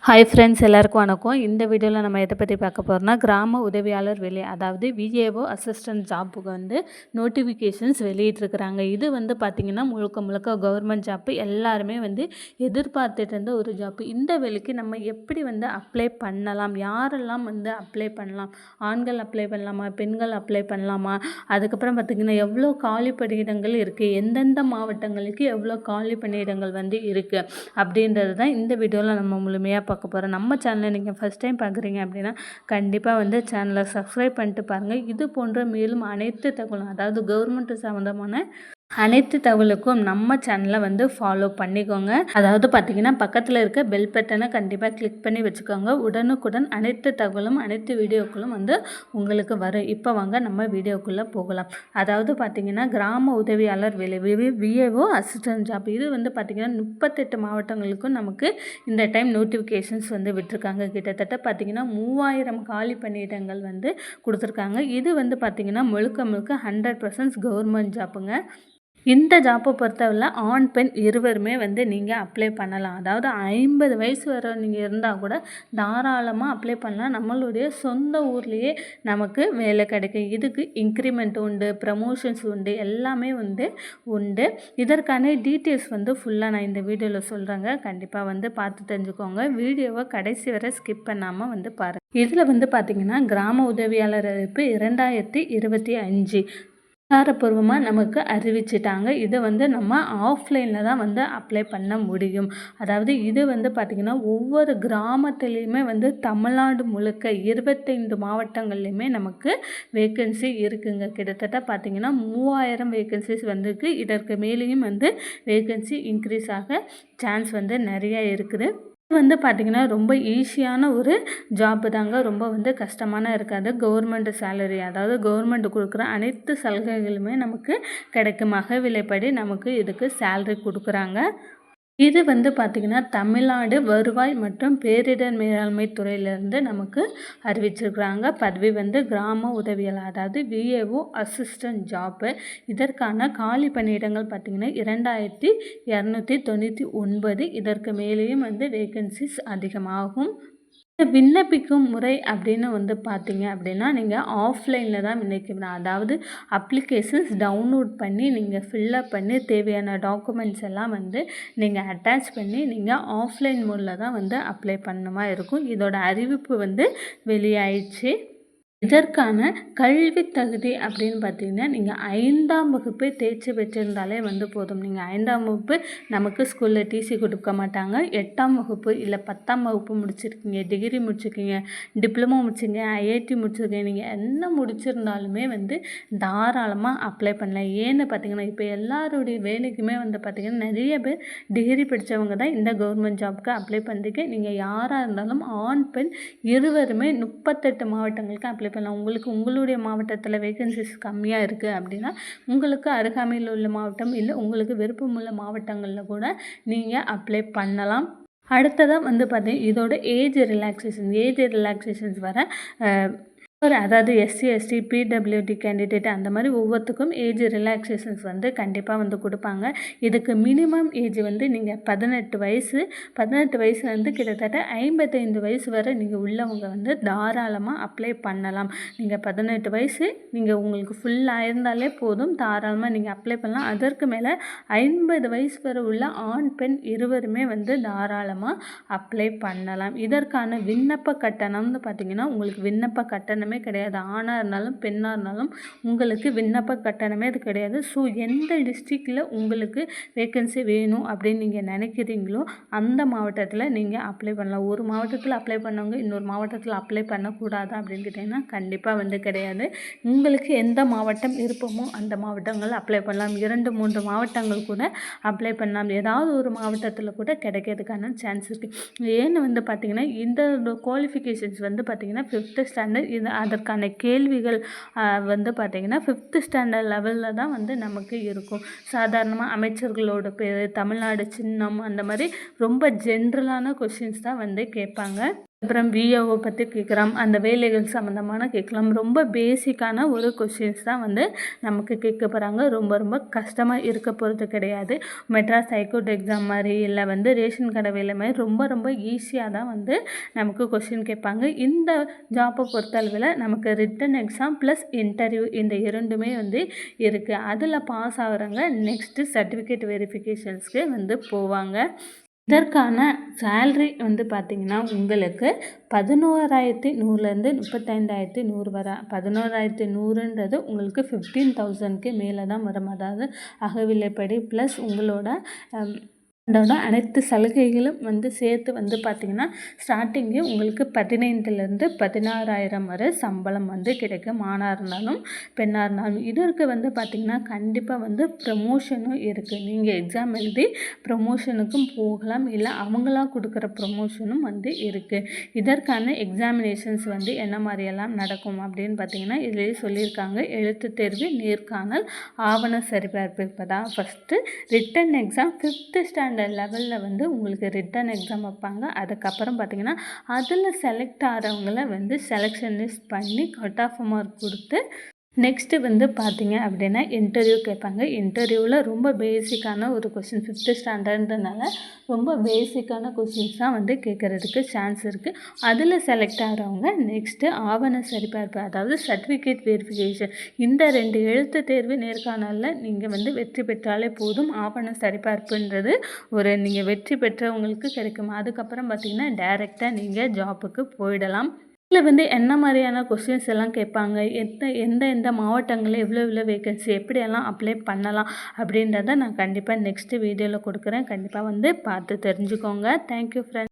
Hi friends, எல்லாருக்கும் வணக்கம். இந்த வீடியோவில் நம்ம எதை பற்றி பார்க்க போகிறோம்னா, கிராம உதவியாளர் வேலை, அதாவது விஏஓ அசிஸ்டன்ட் ஜாப்புக்கு நோட்டிஃபிகேஷன்ஸ் வெளியிட்டிருக்கிறாங்க. இது பார்த்திங்கன்னா முழுக்க முழுக்க கவர்மெண்ட் ஜாப்பு. எல்லாருமே எதிர்பார்த்துட்டு இருந்த ஒரு ஜாப்பு. இந்த வேலைக்கு நம்ம எப்படி அப்ளை பண்ணலாம், யாரெல்லாம் அப்ளை பண்ணலாம், ஆண்கள் அப்ளை பண்ணலாமா, பெண்கள் அப்ளை பண்ணலாமா, அதுக்கப்புறம் பார்த்திங்கன்னா எவ்வளோ காலி பணியிடங்கள் இருக்குது, எந்தெந்த மாவட்டங்களுக்கு எவ்வளோ காலி பணியிடங்கள் இருக்குது அப்படின்றது தான் இந்த வீடியோவில் நம்ம முழுமையாக பார்க்க போகிறோம். நம்ம சேனலை நீங்கள் ஃபஸ்ட் டைம் பார்க்குறீங்க அப்படின்னா கண்டிப்பாக சேனலை சப்ஸ்கிரைப் பண்ணிட்டு பாருங்கள். இது போன்ற மேலும் அனைத்து தகவலும், அதாவது கவர்மெண்ட் சம்மந்தமான அனைத்து தகவலுக்கும் நம்ம சேனலை ஃபாலோ பண்ணிக்கோங்க. அதாவது பார்த்திங்கன்னா பக்கத்தில் இருக்க பெல் பட்டனை கண்டிப்பாக கிளிக் பண்ணி வச்சுக்கோங்க. உடனுக்குடன் அனைத்து தகவலும் அனைத்து வீடியோக்களும் உங்களுக்கு வரும். இப்போ வாங்க நம்ம வீடியோக்குள்ளே போகலாம். அதாவது பார்த்திங்கன்னா கிராம உதவியாளர் வேலை, விஏஓ அசிஸ்டன்ட் ஜாப். இது பார்த்திங்கன்னா 38 மாவட்டங்களுக்கும் நமக்கு இந்த டைம் நோட்டிஃபிகேஷன்ஸ் விட்டுருக்காங்க. கிட்டத்தட்ட பார்த்திங்கன்னா 3000 காலி பணியிடங்கள் கொடுத்துருக்காங்க. இது பார்த்திங்கன்னா முழுக்க முழுக்க 100% கவர்மெண்ட் ஜாப்புங்க. இந்த ஜாப்பை பொறுத்தவரை ஆண் பெண் இருவருமே நீங்கள் அப்ளை பண்ணலாம். அதாவது 50 வயசு வரை நீங்கள் இருந்தால் கூட தாராளமாக அப்ளை பண்ணலாம். நம்மளுடைய சொந்த ஊர்லேயே நமக்கு வேலை கிடைக்கும். இதுக்கு இன்க்ரிமெண்ட் உண்டு, ப்ரமோஷன்ஸ் உண்டு, எல்லாமே உண்டு. இதற்கான டீட்டெயில்ஸ் ஃபுல்லாக நான் இந்த வீடியோவில் சொல்கிறேங்க. கண்டிப்பாக பார்த்து தெரிஞ்சுக்கோங்க. வீடியோவை கடைசி வரை ஸ்கிப் பண்ணாமல் பாருங்கள். இதில் பார்த்திங்கன்னா கிராம உதவியாளர் அறிவிப்பு 2025 அதிகாரப்பூர்வமாக நமக்கு அறிவிச்சிட்டாங்க. இது நம்ம ஆஃப்லைனில் தான் அப்ளை பண்ண முடியும். அதாவது இது பார்த்திங்கன்னா ஒவ்வொரு கிராமத்துலேயுமே தமிழ்நாடு முழுக்க 25 மாவட்டங்கள்லையுமே நமக்கு வேக்கன்சி இருக்குங்க. கிட்டத்தட்ட பார்த்திங்கன்னா 3000 வேக்கன்சிஸ் வந்திருக்கு. இதற்கு மேலேயும் வேக்கன்சி இன்க்ரீஸ் ஆக சான்ஸ் நிறையா இருக்குது. பார்த்திங்கன்னா ரொம்ப ஈஸியான ஒரு ஜாப்பு தாங்க. ரொம்ப கஷ்டமான இருக்காது. கவர்மெண்ட் சேலரி, அதாவது கவர்மெண்ட் கொடுக்குற அனைத்து சலுகைகளுமே நமக்கு கிடைக்கும். விலைப்படி நமக்கு இதுக்கு சேலரி கொடுக்குறாங்க. இது பார்த்திங்கன்னா தமிழ்நாடு வருவாய் மற்றும் பேரிடர் மேலாண்மை துறையிலேருந்து நமக்கு அறிவிச்சிருக்கிறாங்க. பதவி கிராம உதவியாளர், அதாவது விஏஓ அசிஸ்டன்ட் ஜாப்பு. இதற்கான காலி பணியிடங்கள் பார்த்திங்கன்னா 2299. இதற்கு மேலேயும் வேக்கன்சிஸ் அதிகமாகும். விண்ணப்பிக்கும் முறை அப்படின்னு பார்த்தீங்க அப்படின்னா, நீங்கள் ஆஃப்லைனில் தான் விண்ணப்பிக்கணும். அதாவது அப்ளிகேஷன்ஸ் டவுன்லோட் பண்ணி நீங்கள் ஃபில்லப் பண்ணி தேவையான டாக்குமெண்ட்ஸ் எல்லாம் நீங்கள் அட்டாச் பண்ணி நீங்கள் ஆஃப்லைன் மோடில் தான் அப்ளை பண்ணணுமா இருக்கும். இதோட அறிவிப்பு வெளியாயிடுச்சு. இதற்கான கல்வி தகுதி அப்படின்னு பார்த்தீங்கன்னா, நீங்கள் 5ஆம் வகுப்பு தேர்ச்சி பெற்றிருந்தாலே போதும். நீங்கள் 5ஆம் வகுப்பு நமக்கு ஸ்கூலில் டிசி கொடுக்க மாட்டாங்க. 8ஆம் வகுப்பு இல்லை 10ஆம் வகுப்பு முடிச்சிருக்கீங்க, டிகிரி முடிச்சிருக்கீங்க, டிப்ளமோ முடிச்சிங்க, ஐஐடி முடிச்சிருக்கீங்க, நீங்கள் என்ன முடிச்சிருந்தாலுமே தாராளமாக அப்ளை பண்ணலாம். ஏன்னு பார்த்தீங்கன்னா, இப்போ எல்லாருடைய வேலைக்குமே பார்த்திங்கன்னா நிறைய பேர் டிகிரி படித்தவங்க தான் இந்த கவர்மெண்ட் ஜாப்க்கு அப்ளை பண்ணுறீங்க. நீங்கள் யாராக இருந்தாலும் ஆண் பெண் இருவருமே 38 மாவட்டங்களுக்கு அப்ளை பண்ணலாம். உங்களுக்கு உங்களுடைய மாவட்டத்தில் வேகன்சிஸ் கம்மியாக இருக்குது அப்படின்னா உங்களுக்கு அருகாமையில் உள்ள மாவட்டம் இல்லை உங்களுக்கு விருப்பமுள்ள மாவட்டங்களில் கூட நீங்கள் அப்ளை பண்ணலாம். அடுத்ததாக பார்த்தீங்கன்னா இதோட ஏஜ் ரிலாக்ஸேஷன்ஸ் வர அதாவது எஸ்சி எஸ்டி பிடபிள்யூடி கேண்டிடேட் அந்த மாதிரி ஒவ்வொருத்துக்கும் ஏஜ் ரிலாக்ஸேஷன்ஸ் கண்டிப்பாக கொடுப்பாங்க. இதுக்கு மினிமம் ஏஜ் நீங்கள் 18 வயசு. 18 வயசுலேருந்து கிட்டத்தட்ட 55 வயசு வரை நீங்கள் உள்ளவங்க தாராளமாக அப்ளை பண்ணலாம். நீங்கள் 18 வயசு நீங்கள் உங்களுக்கு ஃபுல்லாக இருந்தாலே போதும், தாராளமாக நீங்கள் அப்ளை பண்ணலாம். அதற்கு மேலே 50 வயசு வரை உள்ள ஆண் பெண் இருவருமே தாராளமாக அப்ளை பண்ணலாம். இதற்கான விண்ணப்ப கட்டணம்னு பார்த்திங்கன்னா உங்களுக்கு விண்ணப்ப கட்டணமே கிடையாது. ஆணாக இருந்தாலும் பெண்ணாக இருந்தாலும் உங்களுக்கு விண்ணப்ப கட்டணமே அது கிடையாது. ஸோ எந்த டிஸ்ட்ரிக்டில் உங்களுக்கு வேக்கன்சி வேணும் அப்படின்னு நீங்கள் நினைக்கிறீங்களோ அந்த மாவட்டத்தில் நீங்கள் அப்ளை பண்ணலாம். ஒரு மாவட்டத்தில் அப்ளை பண்ணவங்க இன்னொரு மாவட்டத்தில் அப்ளை பண்ணக்கூடாது அப்படின்னு கேட்டிங்கன்னா கண்டிப்பாக கிடையாது. உங்களுக்கு எந்த மாவட்டம் விருப்பமோ அந்த மாவட்டங்களில் அப்ளை பண்ணலாம். 2-3 மாவட்டங்கள் கூட அப்ளை பண்ணலாம். ஏதாவது ஒரு மாவட்டத்தில் கூட கிடைக்கிறதுக்கான சான்ஸ் இருக்குது. ஏன்னு பார்த்திங்கன்னா இந்த குவாலிஃபிகேஷன்ஸ் பார்த்திங்கன்னா 5th ஸ்டாண்டர்ட். இது அதற்கான கேள்விகள் பார்த்திங்கன்னா 5th ஸ்டாண்டர்ட் லெவலில் தான் நமக்கு இருக்கும். சாதாரணமாக அமைச்சர்களோட பேர், தமிழ்நாடு சின்னம், அந்த மாதிரி ரொம்ப ஜென்ரலான கொஷின்ஸ் தான் கேட்பாங்க. அப்புறம் விஏஓ பற்றி கேட்குறோம், அந்த வேலைகள் சம்மந்தமான கேட்கலாம். ரொம்ப பேசிக்கான ஒரு கொஷின்ஸ் தான் வந்து நமக்கு கேட்க போகிறாங்க. ரொம்ப ரொம்ப கஷ்டமாக இருக்க போகிறது கிடையாது. மெட்ராஸ் ஹைகோர்ட் எக்ஸாம் மாதிரி இல்லை வந்து ரேஷன் கடை வேலை மாதிரி ரொம்ப ரொம்ப ஈஸியாக தான் வந்து நமக்கு கொஷின் கேட்பாங்க. இந்த ஜாப்பை பொறுத்தளவில் நமக்கு ரிட்டன் எக்ஸாம் ப்ளஸ் இன்டர்வியூ இந்த இரண்டுமே வந்து இருக்குது. அதில் பாஸ் ஆகிறவங்க நெக்ஸ்ட்டு சர்டிஃபிகேட் வெரிஃபிகேஷன்ஸ்க்கு வந்து போவாங்க. இதற்கான சேல்ரி வந்து பார்த்திங்கன்னா உங்களுக்கு 11,100லேருந்து 35,100 வர 11,100ன்றது உங்களுக்கு 15,000க்கு மேலே தான் வரும். அதாவது அகவிலைப்படி ப்ளஸ் உங்களோட அதோட அனைத்து சலுகைகளும் வந்து சேர்த்து வந்து பார்த்திங்கன்னா ஸ்டார்டிங்கே உங்களுக்கு 15,000லேருந்து 16,000 வரை சம்பளம் வந்து கிடைக்கும். ஆணாக இருந்தாலும் பெண்ணாக இருந்தாலும். இதற்கு வந்து பார்த்திங்கன்னா கண்டிப்பாக வந்து ப்ரமோஷனும் இருக்குது. நீங்கள் எக்ஸாம் எழுதி ப்ரமோஷனுக்கும் போகலாம், இல்லை அவங்களாக கொடுக்குற ப்ரமோஷனும் வந்து இருக்குது. இதற்கான எக்ஸாமினேஷன்ஸ் வந்து என்ன மாதிரியெல்லாம் நடக்கும் அப்படின்னு பார்த்திங்கன்னா இதிலேயே சொல்லியிருக்காங்க. எழுத்துத் தேர்வு, நேர்காணல், ஆவண சரிபார்ப்பு. இப்போ தான் first written exam 5th standard லெவலில் வந்து உங்களுக்கு ரிட்டன் எக்ஸாம் வைப்பாங்க. அதுக்கப்புறம் பார்த்திங்கன்னா அதில் செலக்ட் ஆகிறவங்கள வந்து செலெக்ஷன் லிஸ்ட் பண்ணி கட் ஆஃப் மார்க் கொடுத்து நெக்ஸ்ட்டு வந்து பார்த்திங்க அப்படின்னா இன்டர்வியூ கேட்பாங்க. இன்டர்வியூவில் ரொம்ப பேசிக்கான ஒரு கொஷின் 5th ஸ்டாண்டர்ட்ன்றனால ரொம்ப பேசிக்கான கொஷின்ஸ் தான் வந்து கேட்குறதுக்கு சான்ஸ் இருக்குது. அதில் செலக்ட் ஆகிறவங்க நெக்ஸ்ட்டு ஆவண சரிபார்ப்பு, அதாவது சர்டிஃபிகேட் வெரிஃபிகேஷன். இந்த 2 எழுத்து தேர்வு நேர்காணலில் நீங்கள் வந்து வெற்றி பெற்றாலே போதும். ஆவண சரிபார்ப்புன்றது நீங்கள் வெற்றி பெற்றவங்களுக்கு கிடைக்கும். அதுக்கப்புறம் பார்த்திங்கன்னா டைரெக்டாக நீங்கள் ஜாப்புக்கு போயிடலாம். இதில் வந்து என்ன மாதிரியான கொஸ்டின்ஸ் எல்லாம் கேட்பாங்க, எந்த மாவட்டங்களில் எவ்வளோ வேகன்சி, எப்படியெல்லாம் அப்ளை பண்ணலாம் அப்படின்றத நான் கண்டிப்பாக நெக்ஸ்ட்டு வீடியோவில் கொடுக்குறேன். கண்டிப்பாக வந்து பார்த்து தெரிஞ்சுக்கோங்க. Thank you friends.